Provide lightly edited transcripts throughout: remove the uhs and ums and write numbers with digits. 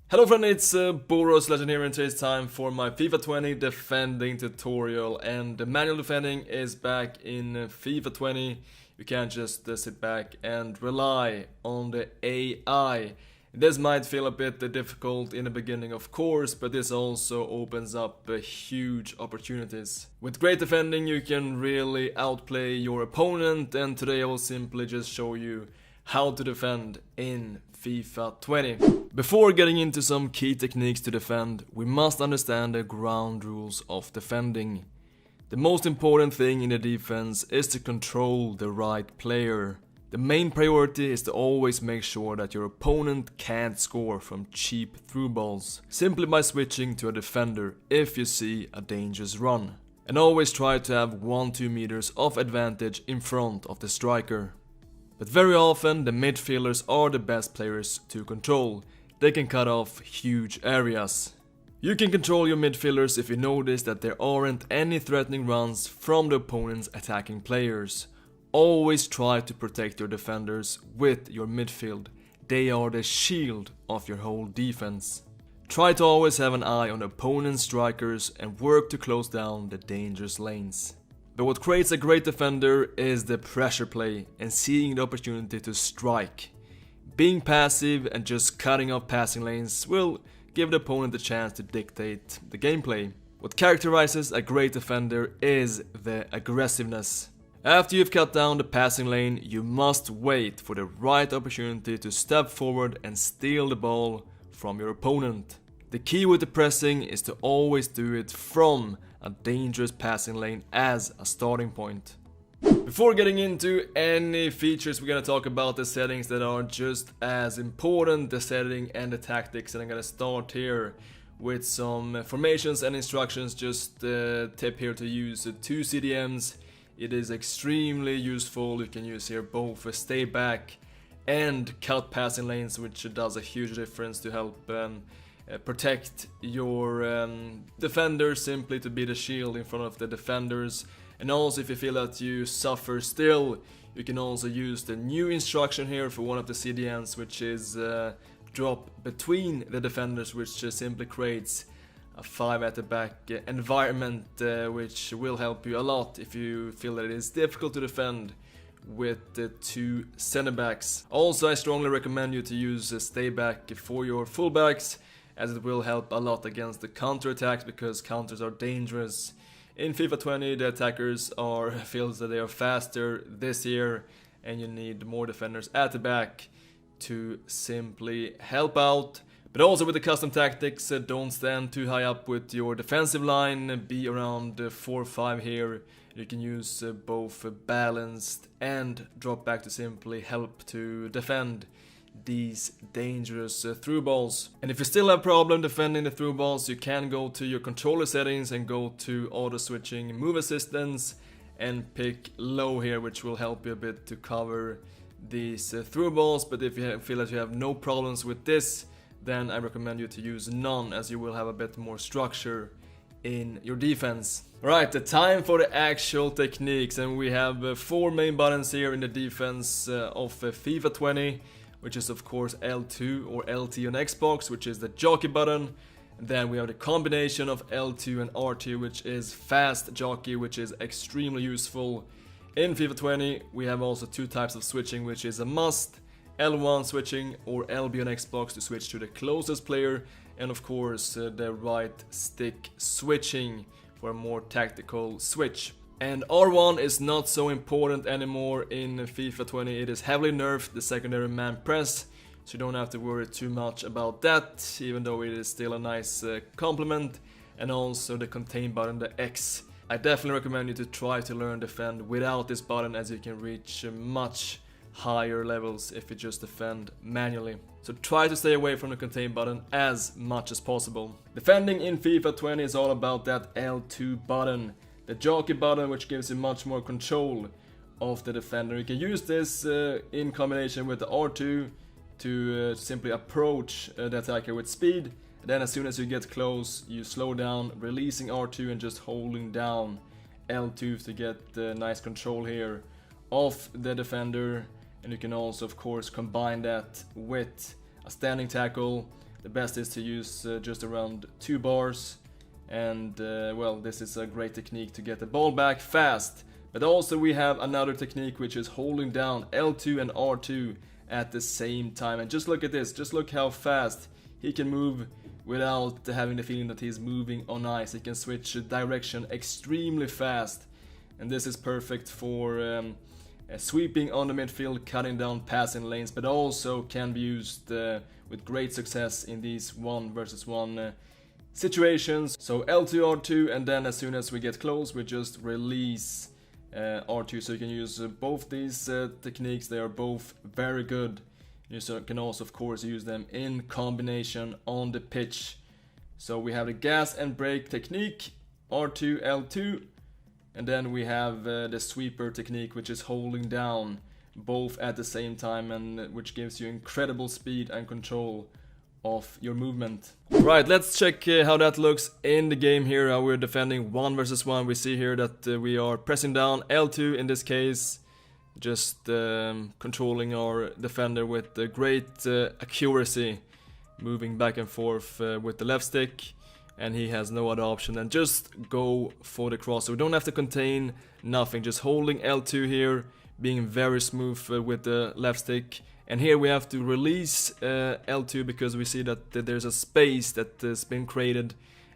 Hello friend, it's Boros Legend here, and today's time for my FIFA 20 defending tutorial. And the manual defending is back in FIFA 20. You can't just sit back and rely on the AI. This might feel a bit difficult in the beginning, of course, but this also opens up huge opportunities. With great defending you can really outplay your opponent, and today I will simply just show you how to defend in FIFA 20. Before getting into some key techniques to defend, we must understand the ground rules of defending. The most important thing in the defense is to control the right player. The main priority is to always make sure that your opponent can't score from cheap through balls, simply by switching to a defender if you see a dangerous run. And always try to have 1-2 meters of advantage in front of the striker. But very often the midfielders are the best players to control. They can cut off huge areas. You can control your midfielders if you notice that there aren't any threatening runs from the opponent's attacking players. Always try to protect your defenders with your midfield. They are the shield of your whole defense. Try to always have an eye on the opponent's strikers and work to close down the dangerous lanes. But what creates a great defender is the pressure play and seeing the opportunity to strike. Being passive and just cutting off passing lanes will give the opponent the chance to dictate the gameplay. What characterizes a great defender is the aggressiveness. After you've cut down the passing lane, you must wait for the right opportunity to step forward and steal the ball from your opponent. The key with the pressing is to always do it from a dangerous passing lane as a starting point. Before getting into any features, we're gonna talk about the settings that are just as important, the setting and the tactics, and I'm gonna start here with some formations and instructions. Just a tip here to use 2 CDMs. It is extremely useful. You can use here both stay back and cut passing lanes, which does a huge difference to help protect your defenders, simply to be the shield in front of the defenders. And also, if you feel that you suffer still, you can also use the new instruction here for one of the CDNs, which is drop between the defenders, which just simply creates a 5 at the back environment, which will help you a lot if you feel that it is difficult to defend with the 2 center backs. Also, I strongly recommend you to use stay back for your fullbacks, as it will help a lot against the counter attacks, because counters are dangerous. In FIFA 20 the attackers feels that they are faster this year, and you need more defenders at the back to simply help out. But also with the custom tactics, don't stand too high up with your defensive line, be around 4-5 here. You can use both balanced and drop back to simply help to defend these dangerous through balls. And if you still have problem defending the through balls, you can go to your controller settings and go to auto switching move assistance and pick low here, which will help you a bit to cover these through balls. But if you feel that you have no problems with this, then I recommend you to use none, as you will have a bit more structure in your defense. Alright, the time for the actual techniques, and we have 4 main buttons here in the defense of FIFA 20. Which is of course L2 or LT on Xbox, which is the jockey button. And then we have the combination of L2 and R2, which is fast jockey, which is extremely useful. In FIFA 20 we have also 2 types of switching, which is a must: L1 switching or LB on Xbox to switch to the closest player, and of course the right stick switching for a more tactical switch. And R1 is not so important anymore in FIFA 20. It is heavily nerfed, the secondary man press, so you don't have to worry too much about that, even though it is still a nice complement. And also the contain button, the X. I definitely recommend you to try to learn defend without this button, as you can reach much higher levels if you just defend manually. So try to stay away from the contain button as much as possible. Defending in FIFA 20 is all about that L2 button. The jockey button, which gives you much more control of the defender. You can use this in combination with the R2 to simply approach the attacker with speed. Then as soon as you get close, you slow down, releasing R2 and just holding down L2 to get nice control here of the defender. And you can also of course combine that with a standing tackle the best is to use just around 2 bars. And well, this is a great technique to get the ball back fast. But also we have another technique, which is holding down L2 and R2 at the same time. And just look at this, just look how fast he can move without having the feeling that he's moving on ice. He can switch direction extremely fast, and this is perfect for sweeping on the midfield, cutting down passing lanes, but also can be used with great success in these 1 versus 1 situations. So L2, R2, and then as soon as we get close, we just release R2. So you can use both these techniques. They are both very good. You can also, of course, use them in combination on the pitch. So we have the gas and brake technique, R2, L2, and then we have the sweeper technique, which is holding down both at the same time, and which gives you incredible speed and control of your movement. Right, let's check how that looks in the game here, how we're defending 1 versus 1. We see here that we are pressing down L2 in this case, just controlling our defender with great accuracy, moving back and forth with the left stick, and he has no other option than just go for the cross. So we don't have to contain nothing, just holding L2 here, being very smooth with the left stick. And here we have to release L2 because we see that there's a space that has been created,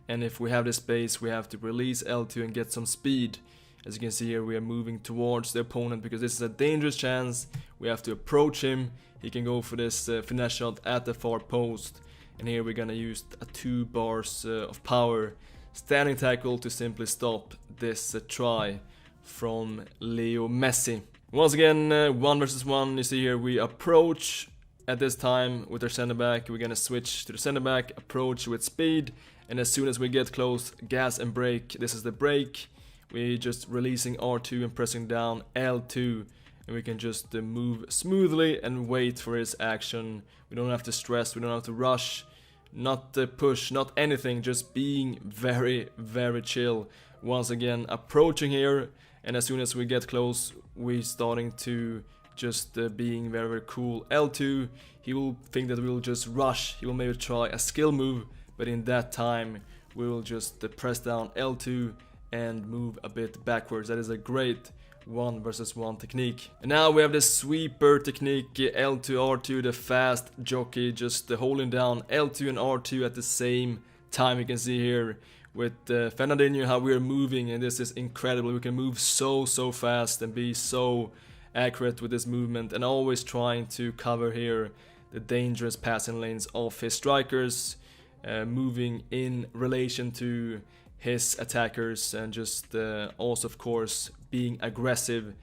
and if we have this space we have to release L2 and get some speed. As you can see here, we are moving towards the opponent because this is a dangerous chance. We have to approach him. He can go for this finesse shot at the far post. And here we're gonna use 2 bars of power. Standing tackle to simply stop this try from Leo Messi. Once again, 1 versus 1. You see here we approach at this time with our center back. We're gonna switch to the center back, approach with speed. And as soon as we get close, gas and brake. This is the brake. We're just releasing R2 and pressing down L2, and we can just move smoothly and wait for his action. We don't have to stress, we don't have to rush, not push, not anything, just being very, very chill. Once again, approaching here, and as soon as we get close, we're starting to just being very, very cool. L2, he will think that we will just rush, he will maybe try a skill move, but in that time, we will just press down L2 and move a bit backwards. That is a great 1 versus 1 technique. And now we have the sweeper technique, L2, R2, the fast jockey, just holding down L2 and R2 at the same time. You can see here with Fernandinho how we are moving, and this is incredible. We can move so fast and be so accurate with this movement, and always trying to cover here the dangerous passing lanes of his strikers, moving in relation to his attackers, and just also of course being aggressive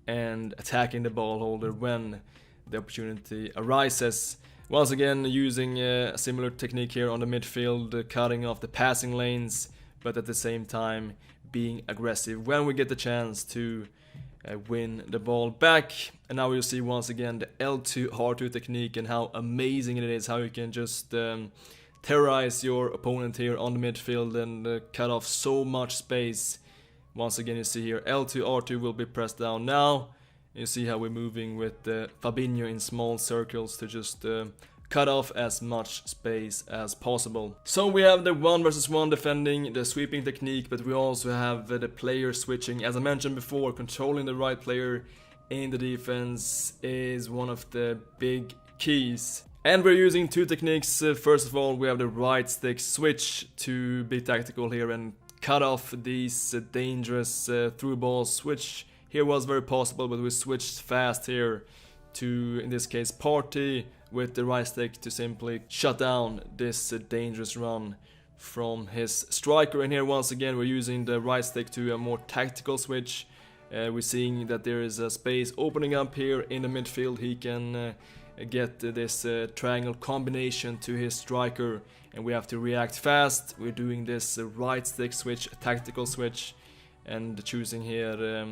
and attacking the ball holder when the opportunity arises. Once again using a similar technique here on the midfield, cutting off the passing lanes, but at the same time being aggressive when we get the chance to win the ball back. And now we'll see once again the L2 R2 technique and how amazing it is, how you can just terrorize your opponent here on the midfield and cut off so much space. Once again you see here L2 R2 will be pressed down now. You see how we're moving with Fabinho in small circles to just cut off as much space as possible. So we have the 1 versus 1 defending, the sweeping technique, but we also have the player switching. As I mentioned before, controlling the right player in the defense is one of the big keys. And we're using 2 techniques. First of all, we have the right stick switch to be tactical here and cut off these dangerous through balls, which here was very possible, but we switched fast here to, in this case, Partey with the right stick to simply shut down this dangerous run from his striker. And here once again we're using the right stick to a more tactical switch. We're seeing that there is a space opening up here in the midfield. He can get this triangle combination to his striker, and we have to react fast. We're doing this right stick switch, tactical switch, and choosing here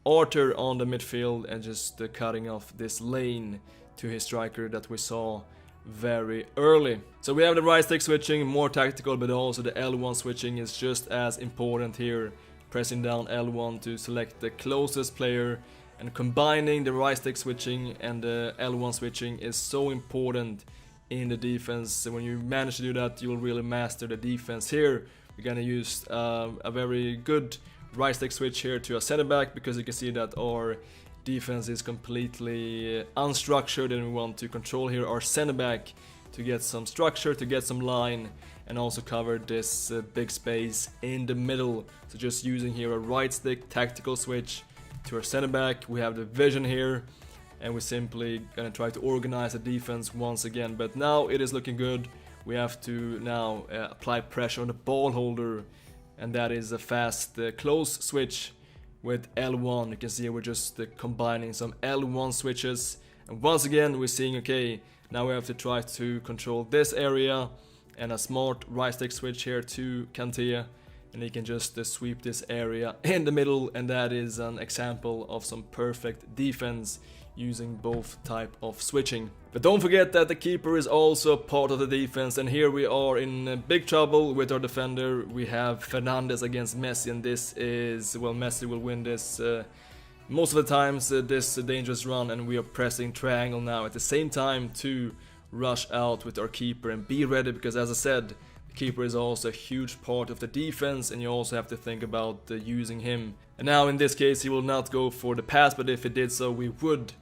Arthur on the midfield and just cutting off this lane to his striker that we saw very early. So we have the right stick switching, more tactical, but also the L1 switching is just as important here. Pressing down L1 to select the closest player, and combining the right stick switching and the L1 switching is so important in the defense. And when you manage to do that, you'll really master the defense here. We're gonna use a very good right stick switch here to a center back, because you can see that our defense is completely unstructured, and we want to control here our center back to get some structure, to get some line, and also cover this big space in the middle. So just using here a right stick tactical switch to our center back. We have the vision here, and we're simply gonna try to organize the defense once again. But now it is looking good. We have to now apply pressure on the ball holder, and that is a fast close switch with L1. You can see we're just combining some L1 switches, and once again we're seeing, okay, now we have to try to control this area, and a smart right stick switch here to Kanté, and he can just sweep this area in the middle, and that is an example of some perfect defense using both type of switching. But don't forget that the keeper is also part of the defense, and here we are in big trouble with our defender. We have Fernandes against Messi, and this is, well, Messi will win this most of the times, this dangerous run, and we are pressing triangle now at the same time to rush out with our keeper and be ready, because as I said, the keeper is also a huge part of the defense, and you also have to think about using him. And now in this case he will not go for the pass, but if he did so, we would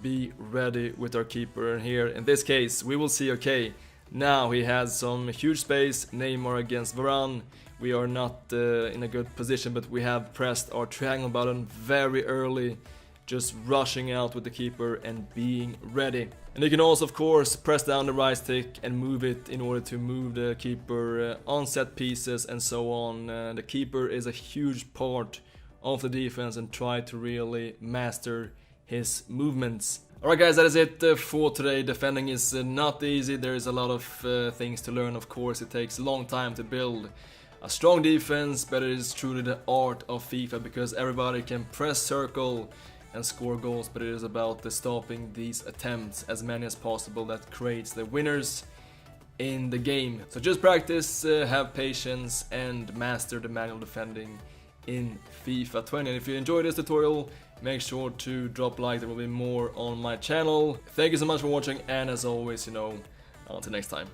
be ready with our keeper. And here in this case we will see, okay, now he has some huge space, Neymar against Varane. We are not in a good position, but we have pressed our triangle button very early, just rushing out with the keeper and being ready. And you can also of course press down the right stick and move it in order to move the keeper on set pieces and so on. The keeper is a huge part of the defense, and try to really master his movements. Alright guys, that is it for today. Defending is not easy. There is a lot of things to learn, of course. It takes a long time to build a strong defense, but it is truly the art of FIFA, because everybody can press circle and score goals, but it is about stopping these attempts, as many as possible, that creates the winners in the game. So just practice, have patience, and master the manual defending in FIFA 20. And if you enjoyed this tutorial, make sure to drop a like. There will be more on my channel. Thank you so much for watching, and as always, until next time.